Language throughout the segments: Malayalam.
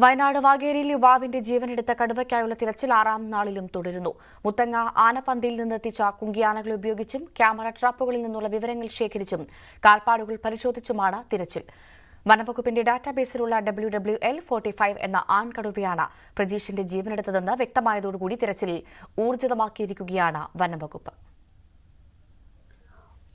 വയനാട് വാഗേരിയിൽ യുവാവിന്റെ ജീവനെടുത്ത കടുവയ്ക്കായുള്ള തിരച്ചിൽ 6ാം നാളിലും തുടരുന്നു. മുത്തങ്ങ ആനപ്പന്തിയിൽ നിന്നെത്തിച്ച കുങ്കിയാനകളെ ഉപയോഗിച്ചും ക്യാമറ ട്രാപ്പുകളിൽ നിന്നുള്ള വിവരങ്ങൾ ശേഖരിച്ചും കാൽപ്പാടുകൾ പരിശോധിച്ചുമാണ് തിരച്ചിൽ. വനംവകുപ്പിന്റെ ഡാറ്റാബേസിലുള്ള WWL45 എന്ന ആൺകടുവയാണ് പ്രജീഷിന്റെ ജീവനെടുത്തതെന്ന് വ്യക്തമായതോടുകൂടി തിരച്ചിൽ ഊർജിതമാക്കിയിരിക്കുകയാണ് വനംവകുപ്പ്.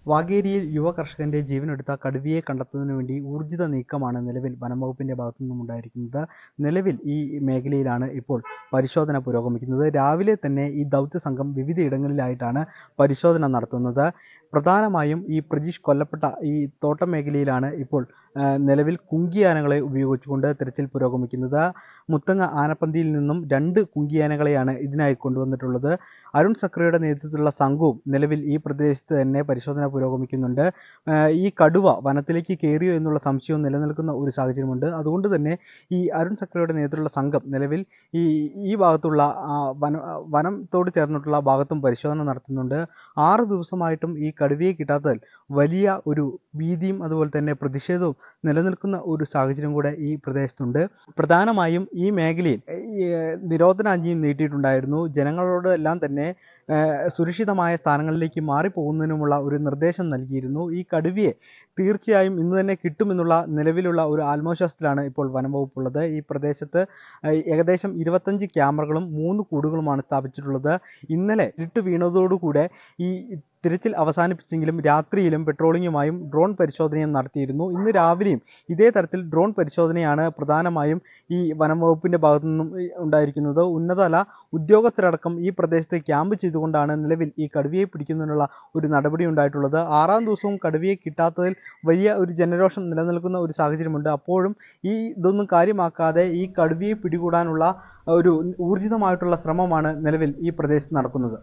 വാഗേരിയിൽ യുവ കർഷകന്റെ ജീവനെടുത്ത കടുവയെ കണ്ടെത്തുന്നതിനു വേണ്ടി ഊർജിത നീക്കമാണ് നിലവിൽ വനംവകുപ്പിന്റെ ഭാഗത്തു നിന്നും ഉണ്ടായിരിക്കുന്നത്. നിലവിൽ ഈ മേഖലയിലാണ് ഇപ്പോൾ പരിശോധന പുരോഗമിക്കുന്നത്. രാവിലെ തന്നെ ഈ ദൗത്യ സംഘം വിവിധയിടങ്ങളിലായിട്ടാണ് പരിശോധന നടത്തുന്നത്. പ്രധാനമായും ഈ പ്രജീഷ് കൊല്ലപ്പെട്ട ഈ തോട്ടം മേഖലയിലാണ് ഇപ്പോൾ നിലവിൽ കുങ്കിയാനകളെ ഉപയോഗിച്ചുകൊണ്ട് തിരച്ചിൽ പുരോഗമിക്കുന്നത്. മുത്തങ്ങ ആനപ്പന്തിയിൽ നിന്നും 2 കുങ്കിയാനകളെയാണ് ഇതിനായി കൊണ്ടുവന്നിട്ടുള്ളത്. അരുൺ സക്രിയുടെ നേതൃത്വത്തിലുള്ള സംഘവും നിലവിൽ ഈ പ്രദേശത്ത് തന്നെ പരിശോധന പുരോഗമിക്കുന്നുണ്ട്. ഈ കടുവ വനത്തിലേക്ക് കയറിയോ എന്നുള്ള സംശയവും നിലനിൽക്കുന്ന ഒരു സാഹചര്യമുണ്ട്. അതുകൊണ്ട് തന്നെ ഈ അരുൺ സക്രിയുടെ നേതൃത്വത്തിലുള്ള സംഘം നിലവിൽ ഈ ഭാഗത്തുള്ള വനത്തോട് ചേർന്നിട്ടുള്ള ഭാഗത്തും പരിശോധന നടത്തുന്നുണ്ട്. 6 ദിവസമായിട്ടും ഈ കടുവയെ കിട്ടാത്തതിൽ വലിയ ഒരു ഭീതിയും അതുപോലെ തന്നെ പ്രതിഷേധവും നിലനിൽക്കുന്ന ഒരു സാഹചര്യം കൂടെ ഈ പ്രദേശത്തുണ്ട്. പ്രധാനമായും ഈ മേഖലയിൽ നിരോധനാജ്ഞയും നീട്ടിയിട്ടുണ്ടായിരുന്നു. ജനങ്ങളോട് എല്ലാം തന്നെ സുരക്ഷിതമായ സ്ഥാനങ്ങളിലേക്ക് മാറിപ്പോകുന്നതിനുമുള്ള ഒരു നിർദ്ദേശം നൽകിയിരുന്നു. ഈ കടുവയെ തീർച്ചയായും ഇന്ന് തന്നെ കിട്ടുമെന്നുള്ള നിലവിലുള്ള ഒരു ആത്മവിശ്വാസത്തിലാണ് ഇപ്പോൾ വനംവകുപ്പുള്ളത്. ഈ പ്രദേശത്ത് ഏകദേശം 25 ക്യാമറകളും 3 കൂടുകളുമാണ് സ്ഥാപിച്ചിട്ടുള്ളത്. ഇന്നലെ ഇരുട്ട് വീണതോടുകൂടെ ഈ തിരച്ചിൽ അവസാനിപ്പിച്ചെങ്കിലും രാത്രിയിലും പെട്രോളിങ്ങുമായും ഡ്രോൺ പരിശോധനയും നടത്തിയിരുന്നു. ഇന്ന് രാവിലെയും ഇതേ തരത്തിൽ ഡ്രോൺ പരിശോധനയാണ് പ്രധാനമായും ഈ വനംവകുപ്പിന്റെ ഭാഗത്തു നിന്നും ഉണ്ടായിരിക്കുന്നത്. ഉന്നതതല ഉദ്യോഗസ്ഥരടക്കം ഈ പ്രദേശത്ത് ക്യാമ്പ് ചെയ്തുകൊണ്ടാണ് നിലവിൽ ഈ കടുവയെ പിടിക്കുന്നതിനുള്ള ഒരു നടപടി ഉണ്ടായിട്ടുള്ളത്. 6ാം ദിവസവും കടുവയെ കിട്ടാത്തതിൽ വലിയ ഒരു ജനരോഷം നിലനിൽക്കുന്ന ഒരു സാഹചര്യമുണ്ട്. അപ്പോഴും ഇതൊന്നും കാര്യമാക്കാതെ ഈ കടുവയെ പിടികൂടാനുള്ള ഒരു ഊർജിതമായിട്ടുള്ള ശ്രമമാണ് നിലവിൽ ഈ പ്രദേശത്ത് നടക്കുന്നത്.